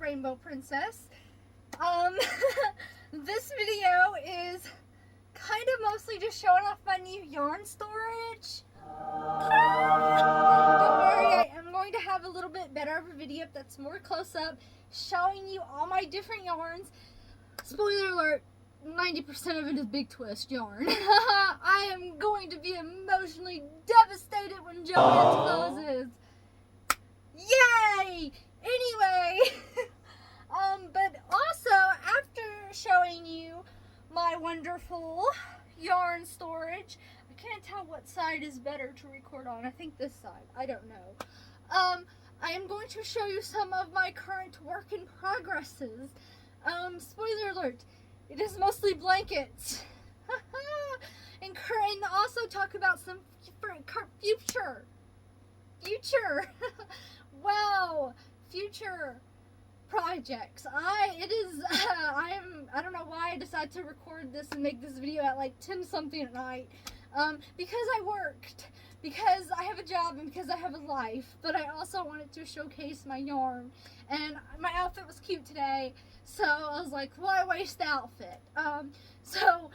Rainbow Princess. This video is kind of mostly just showing off my new yarn storage. Don't worry, I am going to have a little bit better of a video that's more close up, showing you all my different yarns. Spoiler alert, 90% of it is Big Twist yarn. I am going to be emotionally devastated when Joann's closes. Yay! Anyway, but also after showing you my wonderful yarn storage, I can't tell what side is better to record on. I think this side. I don't know. I am going to show you some of my current work in progresses. Spoiler alert, it is mostly blankets. and also talk about some future. Wow, future projects. I don't know why I decided to record this and make this video at like 10 something at night. Because I worked, because I have a job, and because I have a life, but I also wanted to showcase my yarn, and my outfit was cute today, so I was like, why waste the outfit? So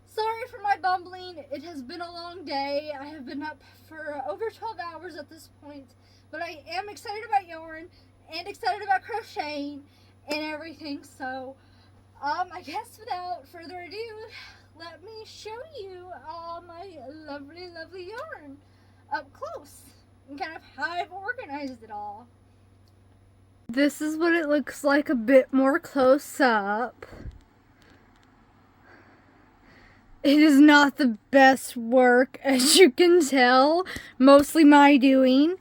sorry for my bumbling. It has been a long day. I have been up for over 12 hours at this point, but I am excited about yarn and excited about crocheting and everything. So I guess without further ado, let me show you all my lovely yarn up close and kind of how I've organized it all. This is what it looks like a bit more close up. It is not the best work, as you can tell, mostly my doing,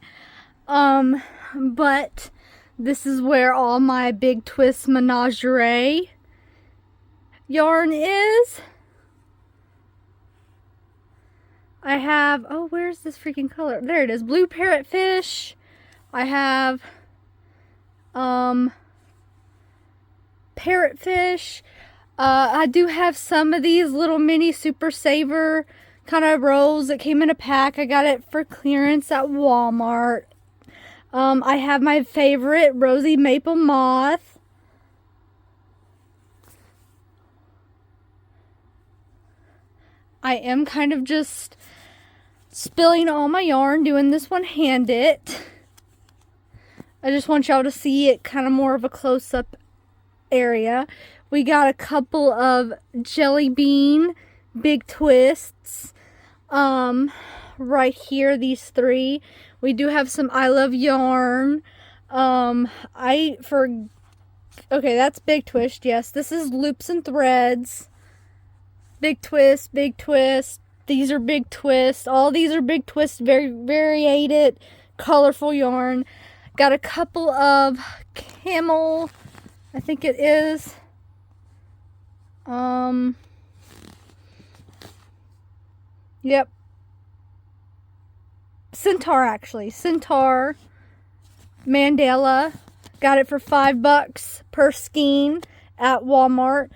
but this is where all my Big Twist menagerie yarn is. I have, oh, where's this freaking color? There it is, blue parrotfish. I have parrotfish. I do have some of these little mini Super Saver kind of rolls that came in a pack. I got it for clearance at Walmart. I have my favorite Rosy Maple Moth. I am kind of just spilling all my yarn, doing this one-handed. I just want y'all to see it kind of more of a close-up area. We got a couple of Jelly Bean Big Twists right here, these three. We do have some I Love Yarn. Okay, that's Big Twist, yes. This is Loops and Threads. Big Twist, Big Twist. These are Big Twist. All these are Big Twist, very variated, colorful yarn. Got a couple of Camel, I think it is. Yep. Centaur, actually. Centaur Mandala. Got it for $5 per skein at Walmart.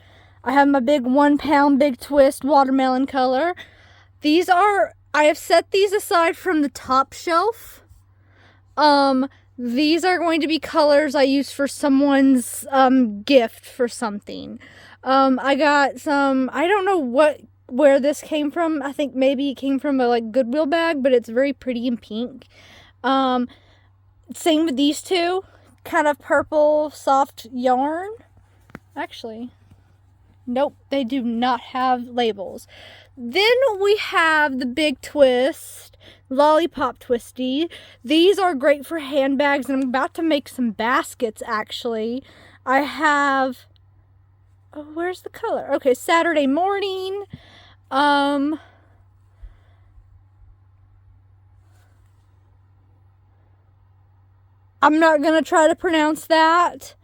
I have my big 1 pound Big Twist watermelon color. These are, I have set these aside from the top shelf. These are going to be colors I use for someone's gift for something. I got some, I don't know where this came from. I think maybe it came from a like Goodwill bag, but it's very pretty and pink. Same with these two, kind of purple soft yarn. Actually, nope, they do not have labels. Then we have the Big Twist Lollipop Twisty. These are great for handbags, and I'm about to make some baskets actually. I have, oh, where's the color? Okay, Saturday Morning. I'm not gonna try to pronounce that.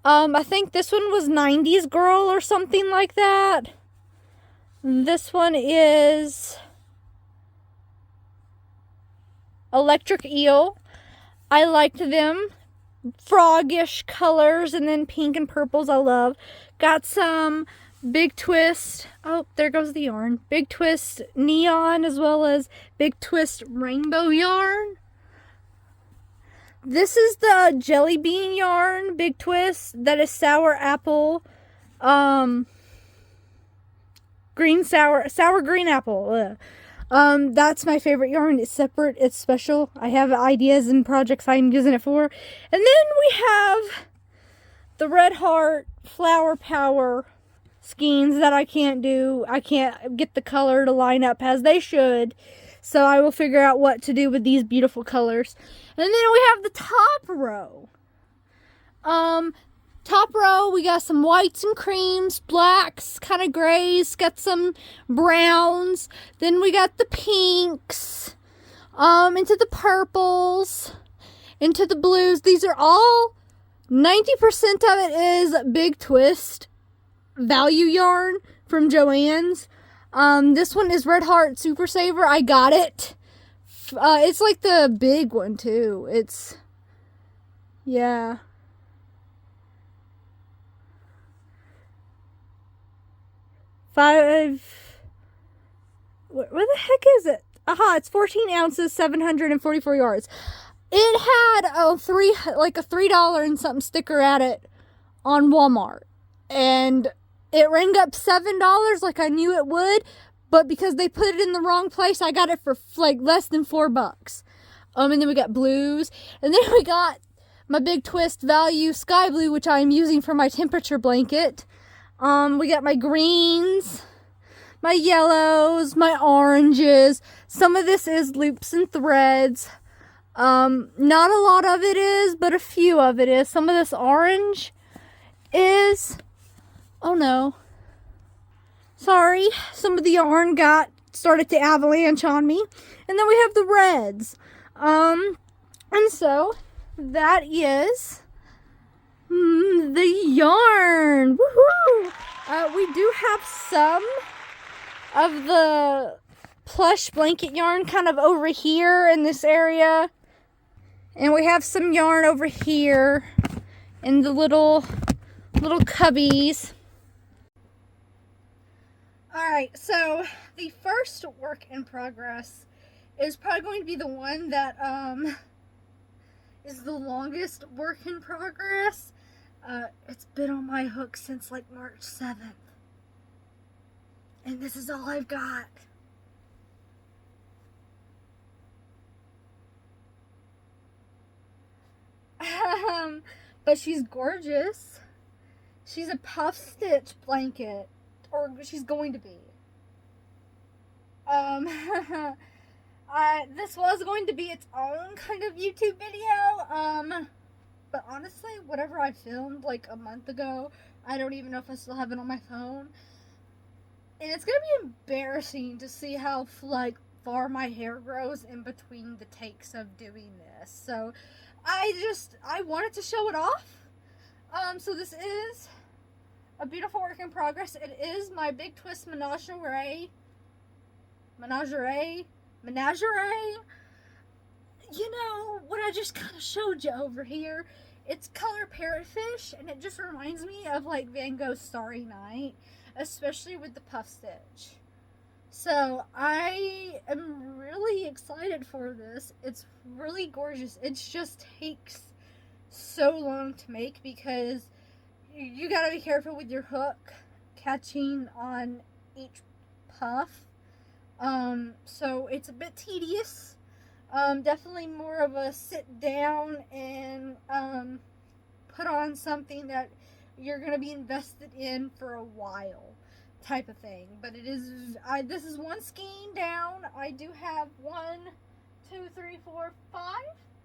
I think this one was 90s Girl or something like that. This one is Electric Eel. I liked them. Frogish colors, and then pink and purples I love. Got some Big Twist. Oh, there goes the yarn. Big Twist Neon, as well as Big Twist Rainbow yarn. This is the jelly bean yarn, Big Twist. That is sour apple, sour green apple. Ugh. That's my favorite yarn. It's separate. It's special. I have ideas and projects I'm using it for. And then we have the Red Heart Flower Power skeins that I can't do. I can't get the color to line up as they should. So I will figure out what to do with these beautiful colors. And then we have the top row. Top row, we got some whites and creams, blacks, kind of grays, got some browns. Then we got the pinks, into the purples, into the blues. These are all, 90% of it is Big Twist value yarn from Joann's. This one is Red Heart Super Saver. I got it. It's like the big one too. It's, yeah. Where the heck is it? Aha, it's 14 ounces, 744 yards. It had a $3 and something sticker at it on Walmart. And it rang up $7 like I knew it would. But because they put it in the wrong place, I got it for like less than $4. And then we got blues. And then we got my Big Twist Value Sky Blue, which I am using for my temperature blanket. We got my greens, my yellows, my oranges. Some of this is loops and threads. Not a lot of it is, but a few of it is. Some of this orange is, oh no, sorry. Some of the yarn started to avalanche on me. And then we have the reds. And so that is the yarn. Woohoo! We do have some of the plush blanket yarn kind of over here in this area. And we have some yarn over here in the little cubbies. Alright, so the first work in progress is probably going to be the one that is the longest work in progress. It's been on my hook since like March 7th. And this is all I've got. But she's gorgeous. She's a puff stitch blanket. Or she's going to be. This was going to be its own kind of YouTube video. But honestly, whatever I filmed like a month ago, I don't even know if I still have it on my phone. And it's gonna be embarrassing to see how like far my hair grows in between the takes of doing this. So I wanted to show it off. So this is a beautiful work in progress. It is my Big Twist Menagerie. You know, what I just kind of showed you over here, it's color parrotfish, and it just reminds me of like Van Gogh's Starry Night, especially with the puff stitch. So I am really excited for this. It's really gorgeous. It just takes so long to make because you gotta be careful with your hook catching on each puff. So it's a bit tedious. Definitely more of a sit down and put on something that you're going to be invested in for a while type of thing. But it is, this is one skein down. I do have 1, 2, 3, 4, 5,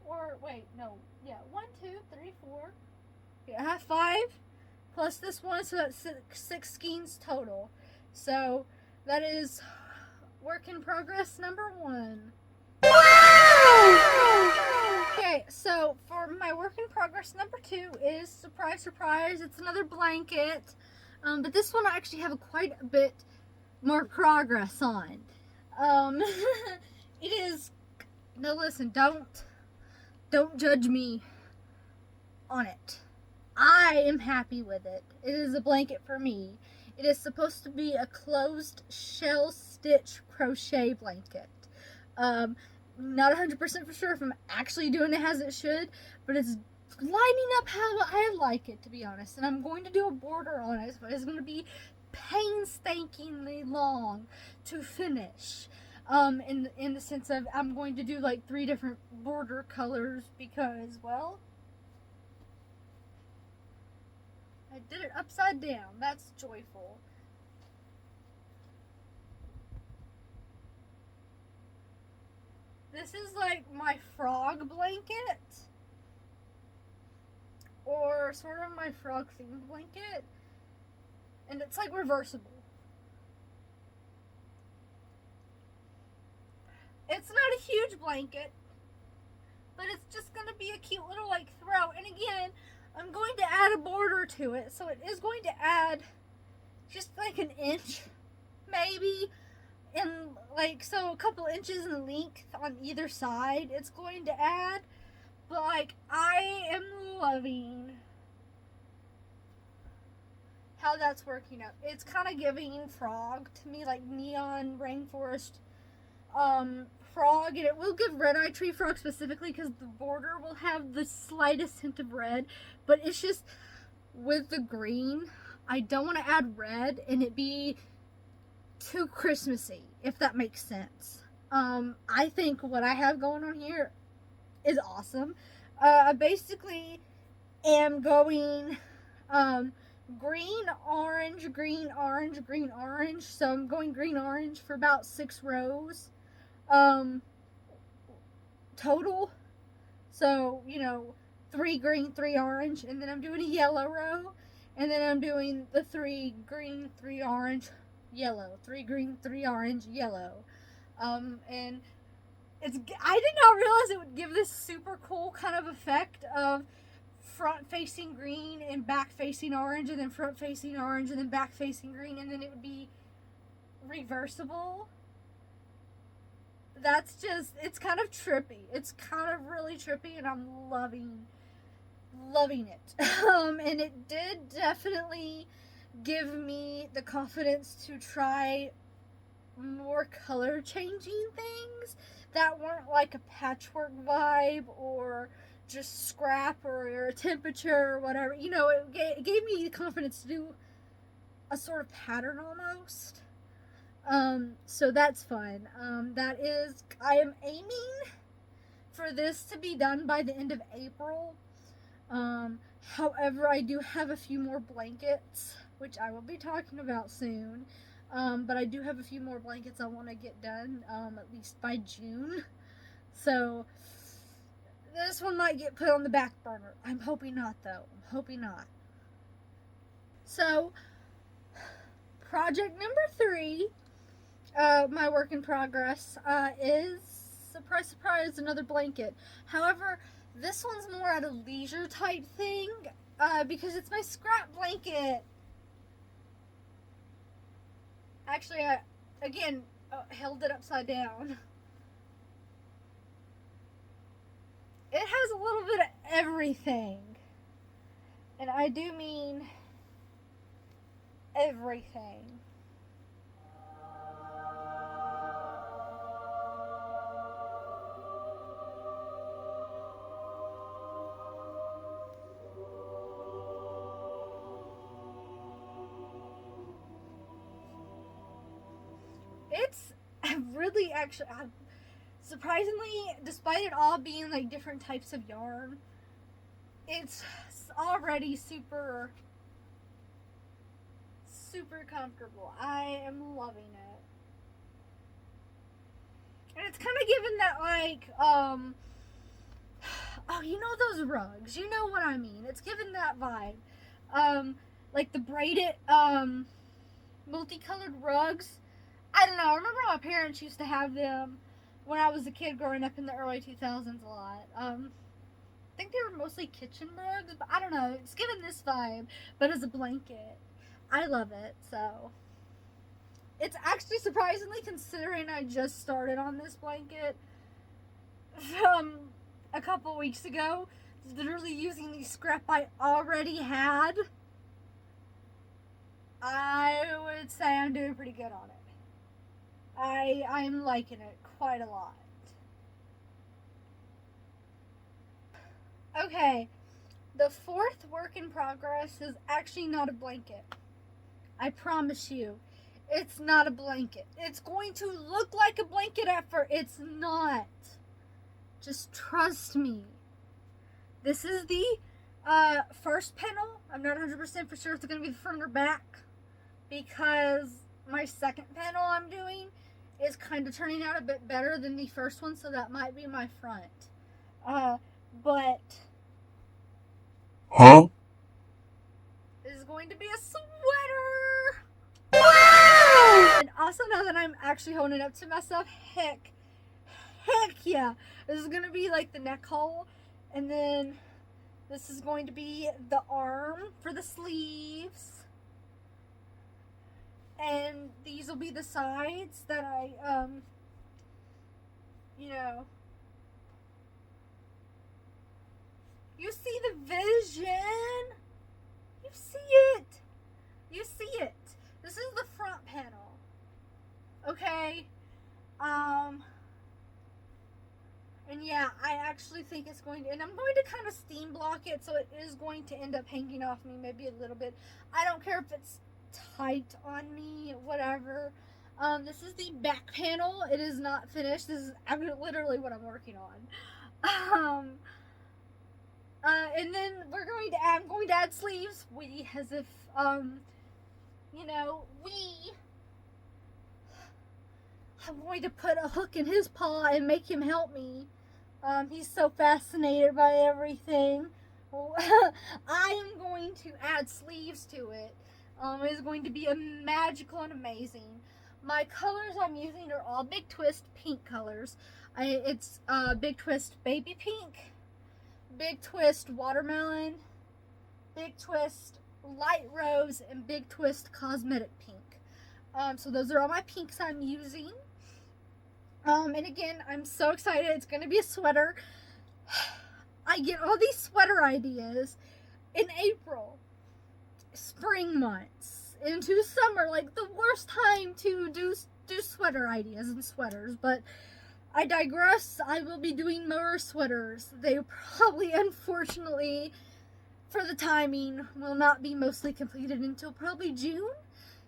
or wait, no, yeah, 1, 2, 3, 4, yeah, I have 5 plus this one, so that's 6 skeins total. So that is work in progress number 1. Okay, so for my work in progress number 2 is, surprise, surprise, it's another blanket. But this one I actually have quite a bit more progress on. It is, now listen, don't judge me on it. I am happy with it. It is a blanket for me. It is supposed to be a closed shell stitch crochet blanket. not 100% for sure if I'm actually doing it as it should, but it's lining up how I like it, to be honest. And I'm going to do a border on it, but it's going to be painstakingly long to finish. In the sense of I'm going to do like 3 different border colors because, well, I did it upside down. That's joyful. This is like my frog blanket, or sort of my frog themed blanket, and it's like reversible. It's not a huge blanket, but it's just going to be a cute little like throw. And again, I'm going to add a border to it, so it is going to add just like an inch, maybe, and like, so a couple inches in length on either side it's going to add. But like, I am loving how that's working out. It's kind of giving frog to me, like neon rainforest frog, and it will give red-eye tree frog specifically because the border will have the slightest hint of red, but it's just with the green, I don't want to add red and it be too Christmassy, if that makes sense. I think what I have going on here is awesome. I basically am going green, orange, green, orange, green, orange. So I'm going green, orange for about 6 rows total. So, 3 green, 3 orange, and then I'm doing a yellow row, and then I'm doing the 3 green, 3 orange, yellow, 3 green, 3 orange, yellow. And I did not realize it would give this super cool kind of effect of front facing green and back facing orange, and then front facing orange and then back facing green, and then it would be reversible. That's just, it's kind of trippy. It's kind of really trippy, and I'm loving it. And it did definitely give me the confidence to try more color changing things that weren't like a patchwork vibe or just scrap or a temperature or whatever. It gave me the confidence to do a sort of pattern almost. So that's fun. I am aiming for this to be done by the end of April. However, I do have a few more blankets, which I will be talking about soon. But I do have a few more blankets I want to get done, at least by June. So, this one might get put on the back burner. I'm hoping not, though. I'm hoping not. So, project number 3, my work in progress, is, surprise, surprise, another blanket. However, this one's more at a leisure type thing, because it's my scrap blanket. Actually, I, again, held it upside down. It has a little bit of everything. And I do mean everything. It's really, actually, surprisingly, despite it all being like different types of yarn, it's already super comfortable. I am loving it. And it's kind of given that, like, those rugs. You know what I mean. It's given that vibe. Like the braided, multicolored rugs. I don't know. I remember my parents used to have them when I was a kid growing up in the early 2000s a lot. I think they were mostly kitchen rugs, but I don't know. It's given this vibe, but as a blanket. I love it, so. It's actually surprisingly, considering I just started on this blanket from a couple weeks ago, literally using the scrap I already had, I would say I'm doing pretty good on it. I'm liking it quite a lot. Okay, the fourth work in progress is actually not a blanket. I promise you, it's not a blanket. It's going to look like a blanket at first. It's not. Just trust me. This is the first panel. I'm not 100% for sure if it's going to be the front or back, because my second panel I'm doing is kind of turning out a bit better than the first one, so that might be my front. But this is going to be a sweater. Wow! And also, now that I'm actually holding it up to myself, heck yeah, this is gonna be like the neck hole, and then this is going to be the arm for the sleeves, and these will be the sides that I you see the vision, you see it. This is the front panel, okay? And yeah, I actually think it's going to, and I'm going to kind of steam block it, so it is going to end up hanging off me maybe a little bit. I don't care if it's tight on me, whatever. This is the back panel. It is not finished. This is literally what I'm working on. And then I'm going to add sleeves. As if, I'm going to put a hook in his paw and make him help me. He's so fascinated by everything. I am going to add sleeves to it. It's going to be magical and amazing. My colors I'm using are all Big Twist pink colors. It's Big Twist baby pink, Big Twist watermelon, Big Twist light rose, and Big Twist cosmetic pink. So those are all my pinks I'm using. And again, I'm so excited. It's going to be a sweater. I get all these sweater ideas in April, spring months, into summer, like the worst time to do sweater ideas and sweaters. But I digress. I will be doing more sweaters. They probably, unfortunately, for the timing, will not be mostly completed until probably June,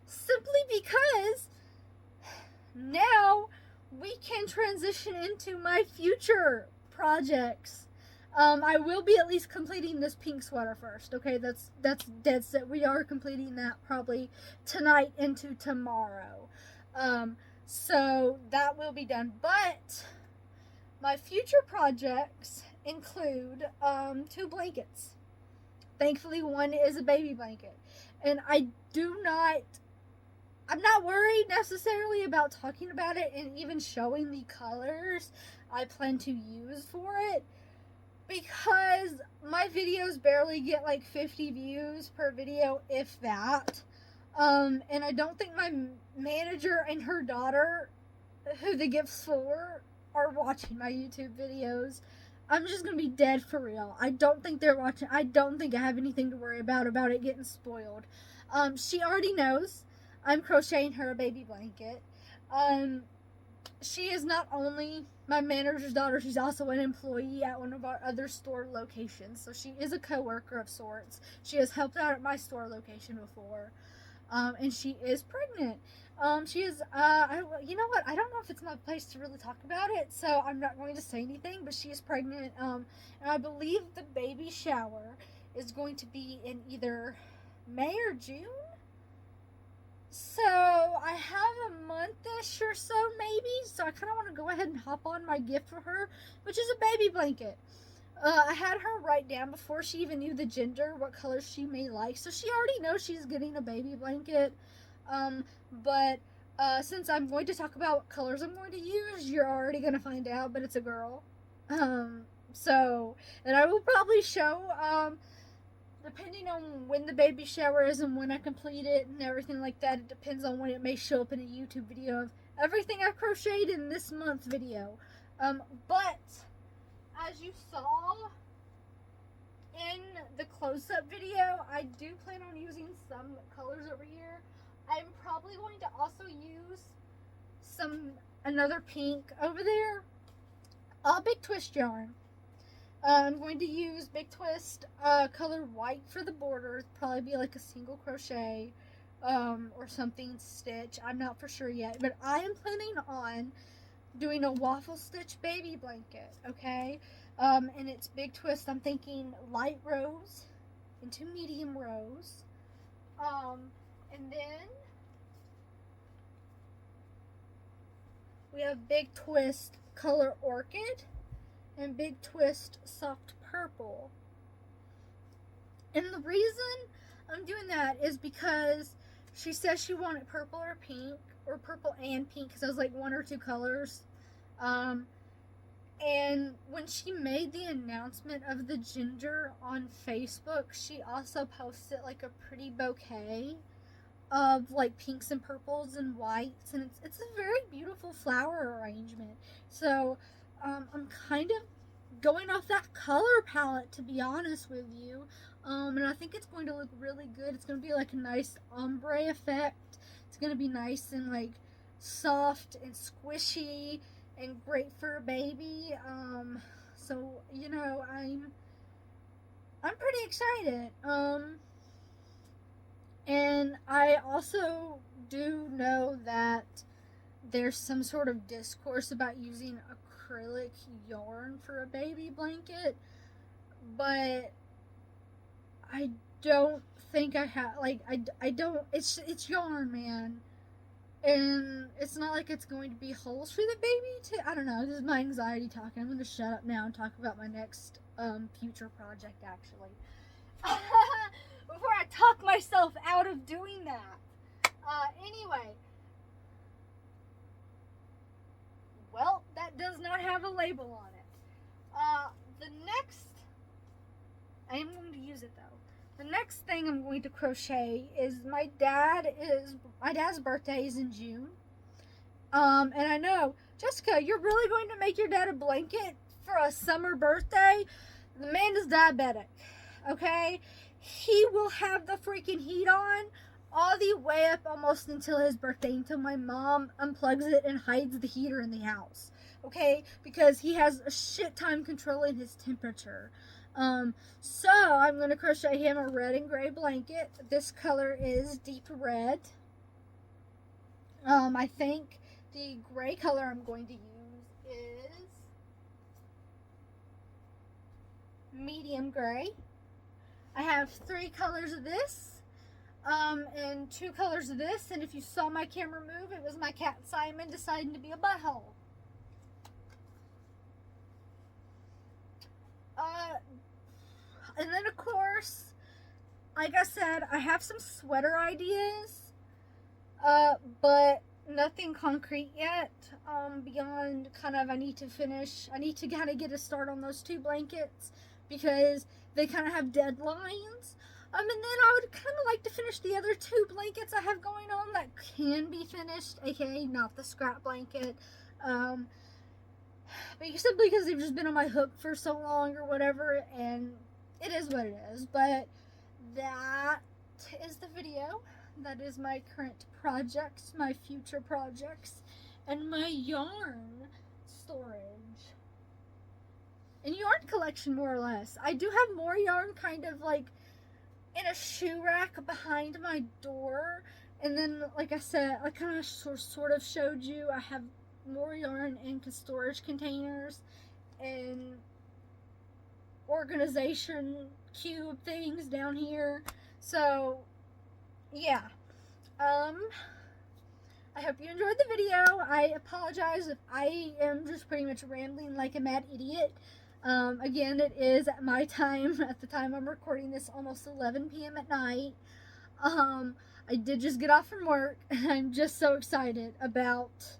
simply because now we can transition into my future projects. I will be at least completing this pink sweater first. Okay, that's dead set. We are completing that probably tonight into tomorrow. So that will be done. But my future projects include 2 blankets. Thankfully, one is a baby blanket, and I'm not worried necessarily about talking about it and even showing the colors I plan to use for it, because my videos barely get like 50 views per video, if that. And I don't think my manager and her daughter, who the gift's for, are watching my YouTube videos. I'm just gonna be dead for real. I don't think they're watching. I don't think I have anything to worry about it getting spoiled. She already knows I'm crocheting her a baby blanket. She is not only my manager's daughter, she's also an employee at one of our other store locations. So she is a co-worker of sorts. She has helped out at my store location before. And she is pregnant. She is, you know what? I don't know if it's my place to really talk about it, so I'm not going to say anything, but she is pregnant. And I believe the baby shower is going to be in either May or June. So I have a month-ish or so maybe, so I kind of want to go ahead and hop on my gift for her, which is a baby blanket. I had her write down before she even knew the gender what colors she may like, so she already knows she's getting a baby blanket. But since I'm going to talk about what colors I'm going to use, you're already going to find out, but it's a girl. And I will probably show, depending on when the baby shower is and when I complete it and everything like that, it depends on when it may show up in a YouTube video of everything I've crocheted in this month video. But as you saw in the close-up video, I do plan on using some colors over here. I'm probably going to also use another pink over there. Big Twist yarn. I'm going to use Big Twist color white for the borders. Probably be like a single crochet or something stitch. I'm not for sure yet, but I am planning on doing a waffle stitch baby blanket, okay? And it's Big Twist. I'm thinking light rose into medium rose. And then we have Big Twist color orchid and Big Twist soft purple. And the reason I'm doing that is because she says she wanted purple or pink, or purple and pink, because I was like one or two colors. And when she made the announcement of the ginger on Facebook, she also posted like a pretty bouquet of like pinks and purples and whites, and it's a very beautiful flower arrangement. So I'm kind of going off that color palette, to be honest with you. And I think it's going to look really good. It's going to be like a nice ombre effect. It's going to be nice and like soft and squishy and great for a baby. So you know, I'm pretty excited. And I also do know that there's some sort of discourse about using acrylic yarn for a baby blanket, but I don't think I have, like, I don't, it's yarn, man, and it's not like it's going to be holes for the baby to, I don't know, this is my anxiety talking. I'm going to shut up now and talk about my next future project, actually. Before I talk myself out of doing that. Anyway. Well, that does not have a label on it. The next, I am going to use it though. The next thing I'm going to crochet is my dad's birthday is in June. And I know, Jessica, you're really going to make your dad a blanket for a summer birthday? The man is diabetic, okay? He will have the freaking heat on all the way up almost until his birthday, until my mom unplugs it and hides the heater in the house, okay? Because he has a shit time controlling his temperature. So I'm going to crochet him a red and gray blanket. This color is deep red. I think the gray color I'm going to use is medium gray. I have 3 colors of this, and 2 colors of this, and if you saw my camera move, it was my cat Simon deciding to be a butthole. And then of course, like I said, I have some sweater ideas, but nothing concrete yet, beyond kind of, I need to kind of get a start on those 2 blankets, because they kind of have deadlines. And then I would kind of like to finish the other 2 blankets I have going on that can be finished, aka not the scrap blanket, but simply because they've just been on my hook for so long or whatever, and it is what it is. But that is the video. That is my current projects, my future projects, and my yarn storage and yarn collection, more or less. I do have more yarn kind of like in a shoe rack behind my door, and then like I said, I kind of sort of showed you, I have more yarn in storage containers and organization cube things down here. So yeah, I hope you enjoyed the video. I apologize if I am just pretty much rambling like a mad idiot. Again, it is at my time, at the time I'm recording this, almost 11 p.m. at night. I did just get off from work, and I'm just so excited about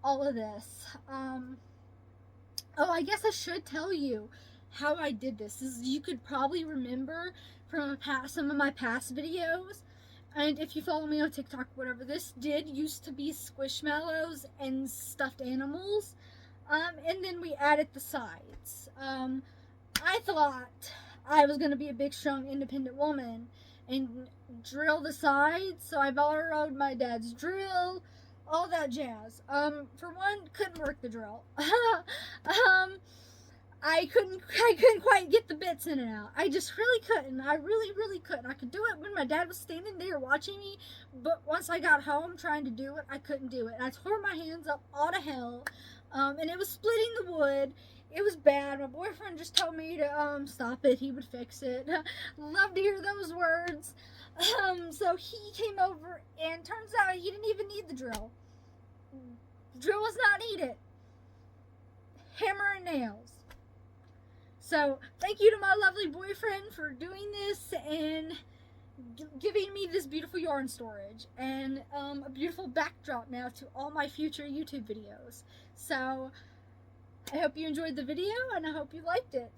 all of this. Oh, I guess I should tell you how I did this. You could probably remember from some of my past videos, and if you follow me on TikTok, whatever, this did used to be squishmallows and stuffed animals. And then we added the sides. I thought I was going to be a big, strong, independent woman and drill the sides, so I borrowed my dad's drill, all that jazz. For one, couldn't work the drill. I couldn't quite get the bits in and out. I just really couldn't. I really couldn't. I could do it when my dad was standing there watching me, but once I got home trying to do it, I couldn't do it. And I tore my hands up all to hell, and it was splitting the wood. It was bad. My boyfriend just told me to stop it. He would fix it. Love to hear those words. So he came over, and turns out he didn't even need the drill. The drill was not needed. Hammer and nails. So, thank you to my lovely boyfriend for doing this and giving me this beautiful yarn storage and a beautiful backdrop now to all my future YouTube videos. So, I hope you enjoyed the video and I hope you liked it.